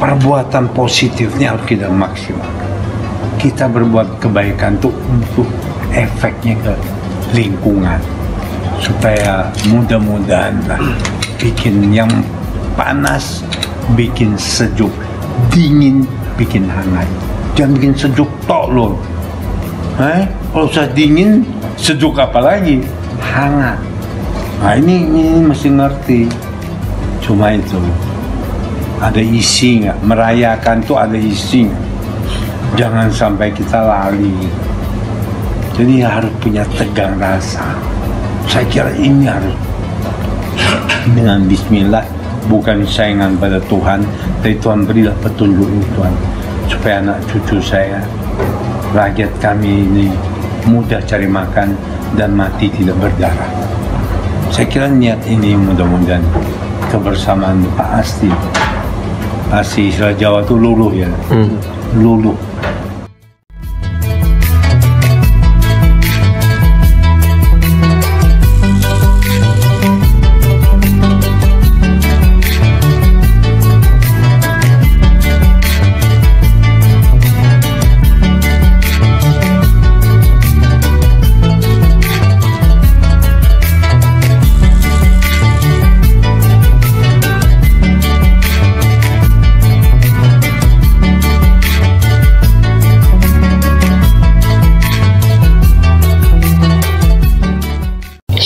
perbuatan positifnya harus kita maksimalkan. Kita berbuat kebaikan tuh untuk efeknya ke lingkungan, supaya mudah-mudahan lah bikin yang panas bikin sejuk, dingin bikin hangat. Jangan bikin sejuk tok loh. Kalau usah dingin, sejuk apa lagi? Hangat. Nah ini mesti ngerti. Cuma itu ada isi nggak? Merayakan tuh ada isi nggak? Jangan sampai kita lali. Jadi harus punya tegang rasa. Saya kira ini harus dengan bismillah, bukan saingan pada Tuhan, tapi Tuhan berilah petunjuk Tuhan, supaya anak cucu saya, rakyat kami ini mudah cari makan dan mati tidak berdarah. Saya kira niat ini mudah-mudahan kebersamaan pasti istilah Jawa itu luluh ya, luluh.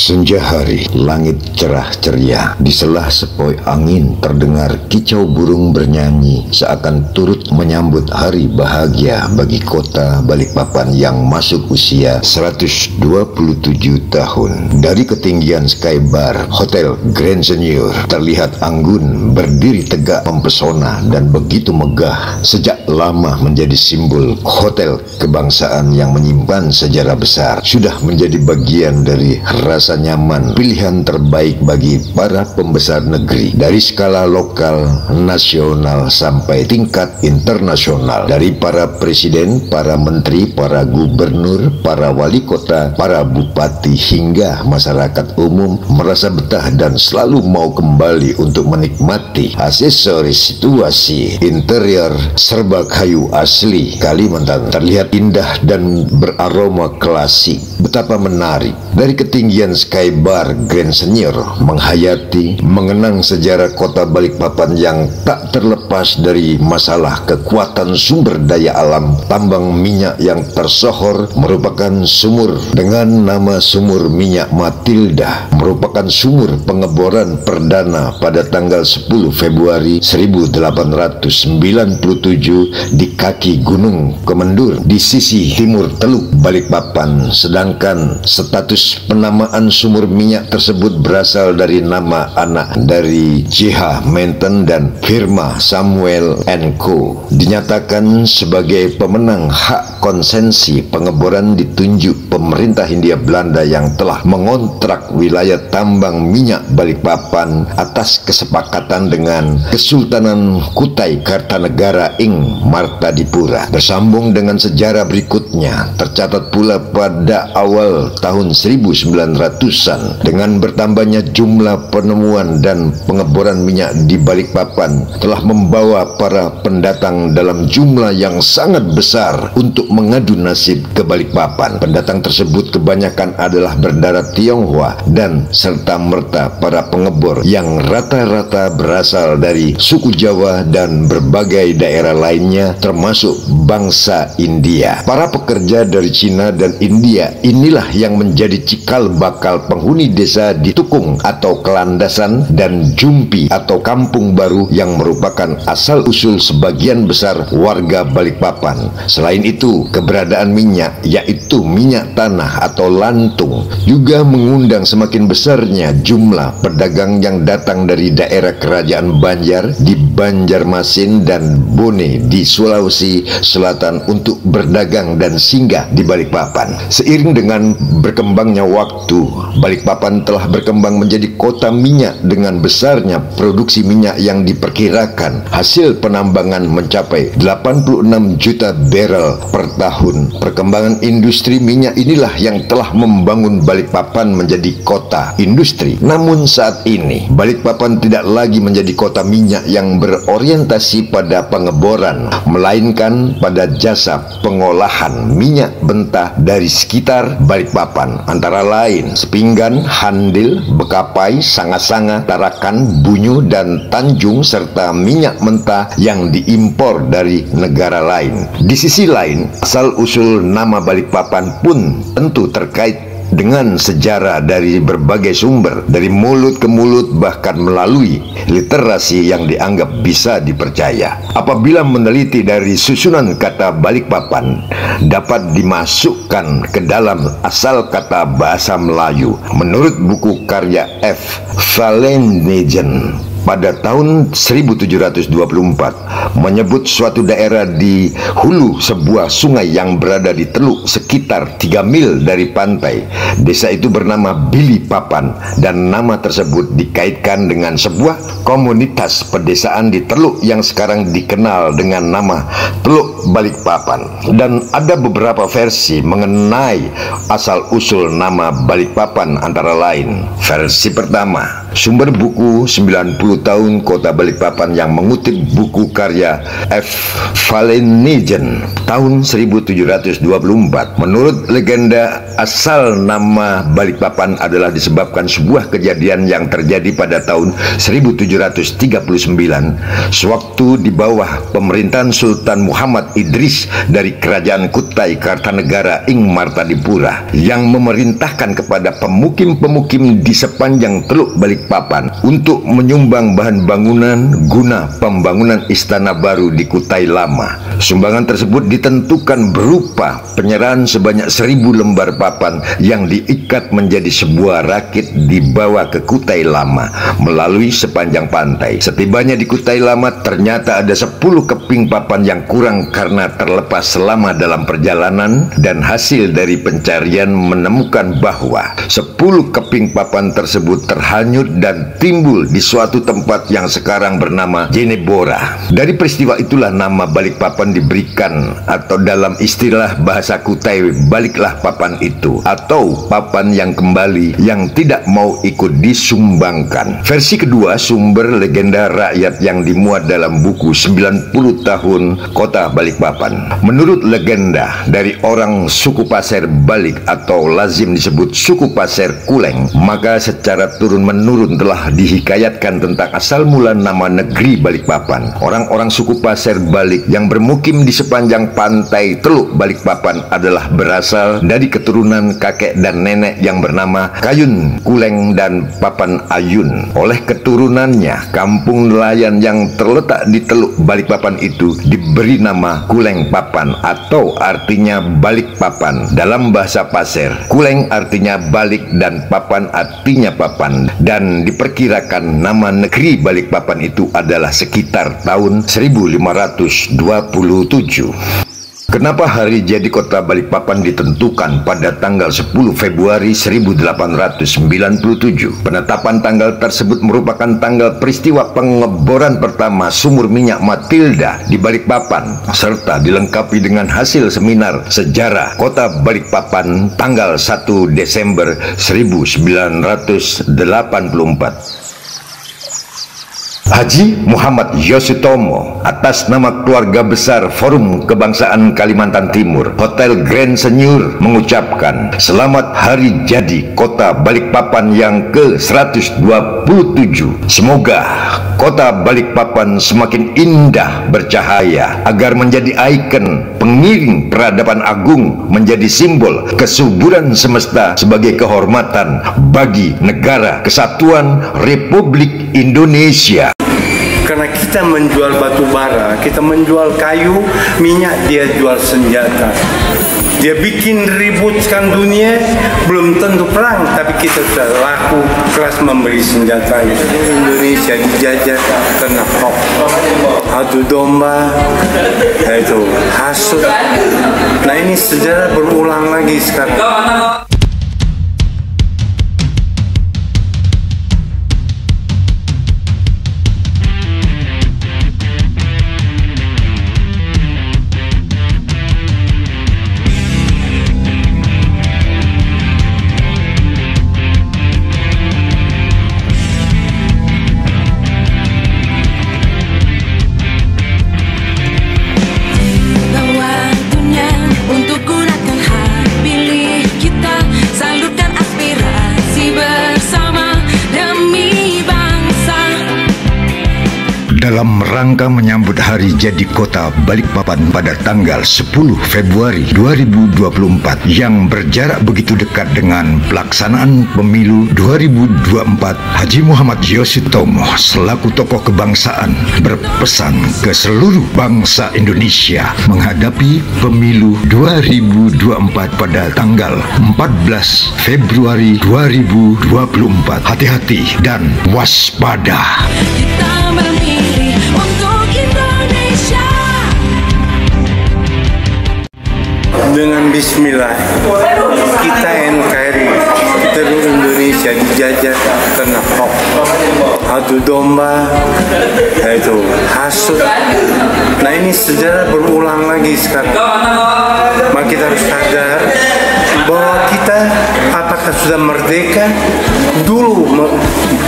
Senja hari, langit cerah ceria. Di sela sepoi angin terdengar kicau burung bernyanyi, seakan turut menyambut hari bahagia bagi kota Balikpapan yang masuk usia 127 tahun. Dari ketinggian Skybar, Hotel Grand Senior terlihat anggun, berdiri tegak mempesona dan begitu megah. Sejak lama menjadi simbol hotel kebangsaan yang menyimpan sejarah besar, sudah menjadi bagian dari rasa nyaman, pilihan terbaik bagi para pembesar negeri dari skala lokal, nasional sampai tingkat internasional, dari para presiden, para menteri, para gubernur, para wali kota, para bupati hingga masyarakat umum merasa betah dan selalu mau kembali untuk menikmati aksesoris situasi interior serba kayu asli Kalimantan. Terlihat indah dan beraroma klasik. Betapa menarik. Dari ketinggian Skybar Grand Senior menghayati, mengenang sejarah kota Balikpapan yang tak terlepas dari masalah kekuatan sumber daya alam. Tambang minyak yang tersohor merupakan sumur dengan nama Sumur Minyak Matilda, merupakan sumur pengeboran perdana pada tanggal 10 Februari 1897 di kaki Gunung Kemendur di sisi timur Teluk Balikpapan. Sedangkan status penamaan sumur minyak tersebut berasal dari nama anak dari J.H. Menton dan firma Samuel & Co. Dinyatakan sebagai pemenang hak konsesi pengeboran ditunjuk pemerintah Hindia Belanda yang telah mengontrak wilayah tambang minyak Balikpapan atas kesepakatan dengan Kesultanan Kutai Kartanegara ing Martadipura. Bersambung dengan sejarah berikutnya, tercatat pula pada awal tahun 1900-an dengan bertambahnya jumlah penemuan dan pengeboran minyak di Balikpapan telah membawa para pendatang dalam jumlah yang sangat besar untuk mengadu nasib ke Balikpapan. Pendatang tersebut kebanyakan adalah berdarah Tionghoa dan serta merta para pengebor yang rata-rata berasal dari suku Jawa dan berbagai daerah lainnya termasuk bangsa India. Para pekerja dari Cina dan India inilah yang menjadi cikal bakal penghuni desa di Tukung atau Kelandasan dan Jumpi atau Kampung Baru yang merupakan asal-usul sebagian besar warga Balikpapan. Selain itu, keberadaan minyak, yaitu minyak tanah atau lantung, juga mengundang semakin besarnya jumlah pedagang yang datang dari daerah kerajaan Banjar di Banjarmasin dan Bone di Sulawesi Selatan untuk berdagang dan singgah di Balikpapan. Seiring dengan berkembangnya waktu, Balikpapan telah berkembang menjadi kota minyak dengan besarnya produksi minyak yang diperkirakan hasil penambangan mencapai 86 juta barrel per per tahun. Perkembangan industri minyak inilah yang telah membangun Balikpapan menjadi kota industri. Namun saat ini Balikpapan tidak lagi menjadi kota minyak yang berorientasi pada pengeboran, melainkan pada jasa pengolahan minyak mentah dari sekitar Balikpapan, antara lain Sepinggan, Handil, Bekapai, Sanga-Sanga, Tarakan, Bunyu, dan Tanjung, serta minyak mentah yang diimpor dari negara lain. Di sisi lain, asal-usul nama Balikpapan pun tentu terkait dengan sejarah dari berbagai sumber, dari mulut ke mulut, bahkan melalui literasi yang dianggap bisa dipercaya. Apabila meneliti dari susunan kata Balikpapan, dapat dimasukkan ke dalam asal kata bahasa Melayu. Menurut buku karya F. Valenijen pada tahun 1724 menyebut suatu daerah di hulu sebuah sungai yang berada di teluk sekitar 3 mil dari pantai. Desa itu bernama Bilipapan dan nama tersebut dikaitkan dengan sebuah komunitas pedesaan di teluk yang sekarang dikenal dengan nama Teluk Balikpapan. Dan ada beberapa versi mengenai asal-usul nama Balikpapan, antara lain versi pertama, sumber buku 90 tahun Kota Balikpapan yang mengutip buku karya F. Valenijen tahun 1724. Menurut legenda, asal nama Balikpapan adalah disebabkan sebuah kejadian yang terjadi pada tahun 1739 sewaktu di bawah pemerintahan Sultan Muhammad Idris dari Kerajaan Kutai Kartanegara ing Martadipura, yang memerintahkan kepada pemukim-pemukim di sepanjang Teluk Balikpapan untuk menyumbang bahan bangunan guna pembangunan istana baru di Kutai Lama. Sumbangan tersebut ditentukan berupa penyerahan sebanyak 1000 lembar papan yang diikat menjadi sebuah rakit dibawa ke Kutai Lama melalui sepanjang pantai. Setibanya di Kutai Lama, ternyata ada 10 keping papan yang kurang karena terlepas selama dalam perjalanan, dan hasil dari pencarian menemukan bahwa 10 keping papan tersebut terhanyut dan timbul di suatu tempat yang sekarang bernama Jenebora. Dari peristiwa itulah nama Balikpapan diberikan, atau dalam istilah bahasa Kutai, baliklah papan itu, atau papan yang kembali yang tidak mau ikut disumbangkan. Versi kedua, sumber legenda rakyat yang dimuat dalam buku 90 tahun Kota Balikpapan. Menurut legenda, dari orang suku Pasir Balik atau lazim disebut suku Pasir Kuleng, maka secara turun-menurun telah dihikayatkan tentang asal mula nama negeri Balikpapan. Orang-orang suku Pasir Balik yang bermukim di sepanjang pantai Teluk Balikpapan adalah berasal dari keturunan kakek dan nenek yang bernama Kayun Kuleng dan Papan Ayun. Oleh keturunannya, kampung nelayan yang terletak di Teluk Balikpapan itu diberi nama Kuleng Papan, atau artinya Balikpapan dalam bahasa Pasir. Kuleng artinya balik dan Papan artinya papan, dan diperkirakan nama negeri Balikpapan itu adalah sekitar tahun 1527. Kenapa hari jadi kota Balikpapan ditentukan pada tanggal 10 Februari 1897? Penetapan tanggal tersebut merupakan tanggal peristiwa pengeboran pertama sumur minyak Matilda di Balikpapan, serta dilengkapi dengan hasil seminar sejarah kota Balikpapan tanggal 1 Desember 1984. Haji Muhammad Yosutomo atas nama keluarga besar Forum Kebangsaan Kalimantan Timur, Hotel Grand Senyur mengucapkan selamat hari jadi kota Balikpapan yang ke-127. Semoga kota Balikpapan semakin indah bercahaya agar menjadi ikon pengiring peradaban agung, menjadi simbol kesuburan semesta sebagai kehormatan bagi negara kesatuan Republik Indonesia. Karena kita menjual batu bara, kita menjual kayu, minyak, dia jual senjata. Dia bikin ributkan dunia, belum tentu perang, tapi kita sudah laku keras membeli senjata. Indonesia dijajah karena kok adu domba, yaitu hasut. Nah, ini sejarah berulang lagi sekarang. dalam rangka menyambut hari jadi kota Balikpapan pada tanggal 10 Februari 2024 yang berjarak begitu dekat dengan pelaksanaan pemilu 2024, Haji Muhammad Yosutomo selaku tokoh kebangsaan berpesan ke seluruh bangsa Indonesia menghadapi pemilu 2024 pada tanggal 14 Februari 2024. Hati-hati dan waspada. Kita memilih untuk Indonesia. Dengan bismillah kita NKRI seluruh Indonesia dijajah karena hoax, adu domba, yaitu hasut. Nah, ini sejarah berulang lagi sekarang. Maka kita harus sadar bahwa kita apakah sudah merdeka. Dulu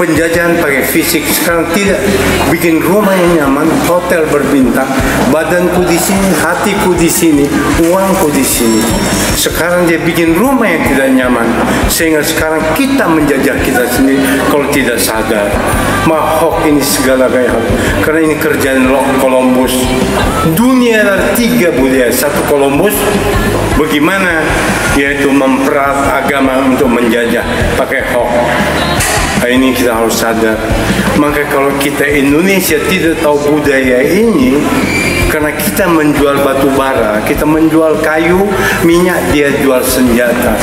penjajahan pakai fisik, sekarang tidak. Bikin rumah yang nyaman, hotel berbintang, badanku di sini, hatiku di sini, uangku di sini. Sekarang dia bikin rumah yang tidak nyaman, sehingga sekarang kita menjajah kita sendiri kalau tidak sadar. Mahok ini segala-galanya, karena ini kerjaan Columbus. Dunia ada 3 budaya, 1 Columbus. Bagaimana? Yaitu memperalat agama untuk menjajah pakai hoax. Nah, ini kita harus sadar. Maka kalau kita Indonesia tidak tahu budaya ini, karena kita menjual batu bara, kita menjual kayu, minyak, dia jual senjata.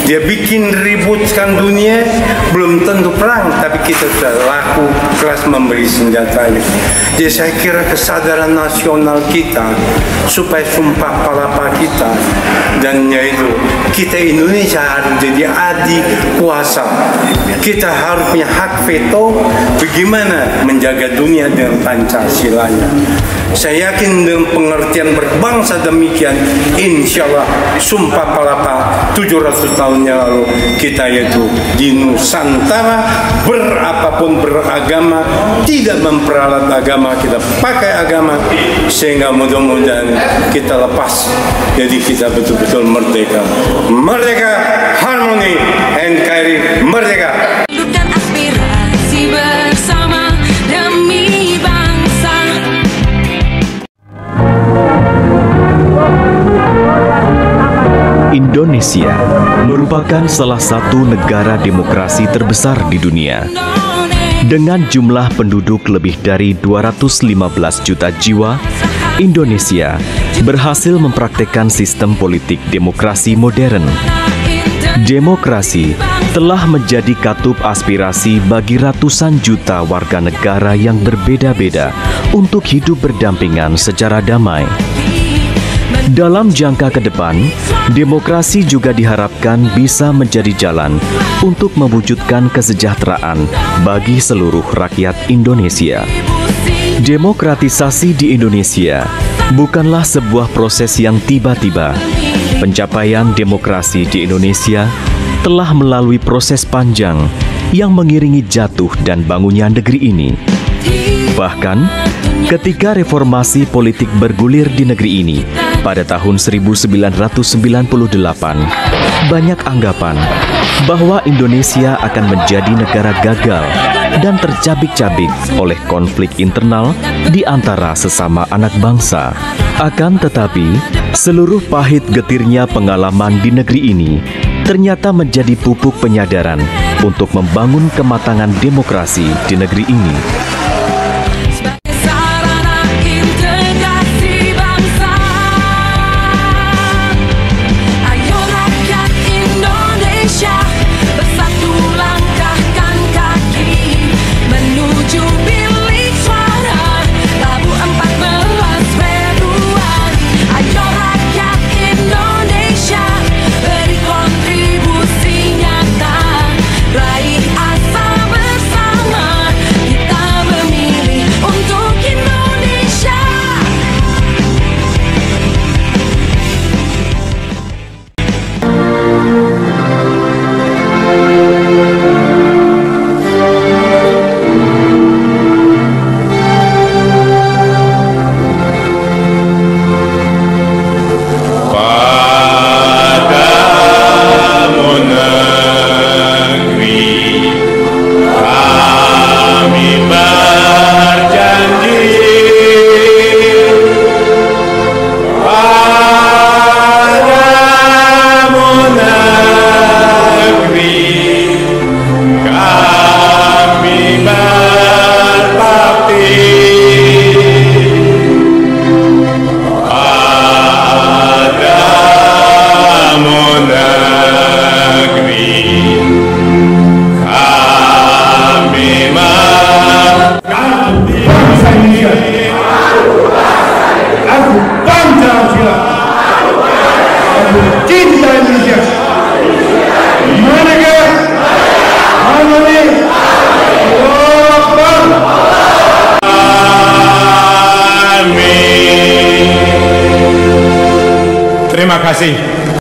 Dia bikin ributkan dunia, belum tentu perang, tapi kita sudah laku keras memberi senjatanya. Jadi saya kira kesadaran nasional kita, supaya sumpah palapa kita, dan yaitu kita Indonesia harus jadi adik kuasa. Kita harus punya hak veto bagaimana menjaga dunia dengan Pancasilanya. Saya yakin dengan pengertian berbangsa demikian, insya Allah sumpah palapa 700 tahun yang lalu kita yaitu di Nusantara berapapun beragama, tidak memperalat agama, kita pakai agama, sehingga mudah-mudahan kita lepas, jadi kita betul-betul merdeka. Merdeka, harmoni, NKRI merdeka. Dudukan aspirasi bersama demi bangsa. Indonesia merupakan salah satu negara demokrasi terbesar di dunia. Dengan jumlah penduduk lebih dari 215 juta jiwa, Indonesia berhasil mempraktekkan sistem politik demokrasi modern. Demokrasi telah menjadi katup aspirasi bagi ratusan juta warga negara yang berbeda-beda untuk hidup berdampingan secara damai. Dalam jangka ke depan, demokrasi juga diharapkan bisa menjadi jalan untuk mewujudkan kesejahteraan bagi seluruh rakyat Indonesia. Demokratisasi di Indonesia bukanlah sebuah proses yang tiba-tiba. Pencapaian demokrasi di Indonesia telah melalui proses panjang yang mengiringi jatuh dan bangunnya negeri ini. Bahkan, ketika reformasi politik bergulir di negeri ini pada tahun 1998, banyak anggapan bahwa Indonesia akan menjadi negara gagal dan tercabik-cabik oleh konflik internal di antara sesama anak bangsa. Akan tetapi, seluruh pahit getirnya pengalaman di negeri ini ternyata menjadi pupuk penyadaran untuk membangun kematangan demokrasi di negeri ini. Raih asa bersama, kita memilih Terima kasih.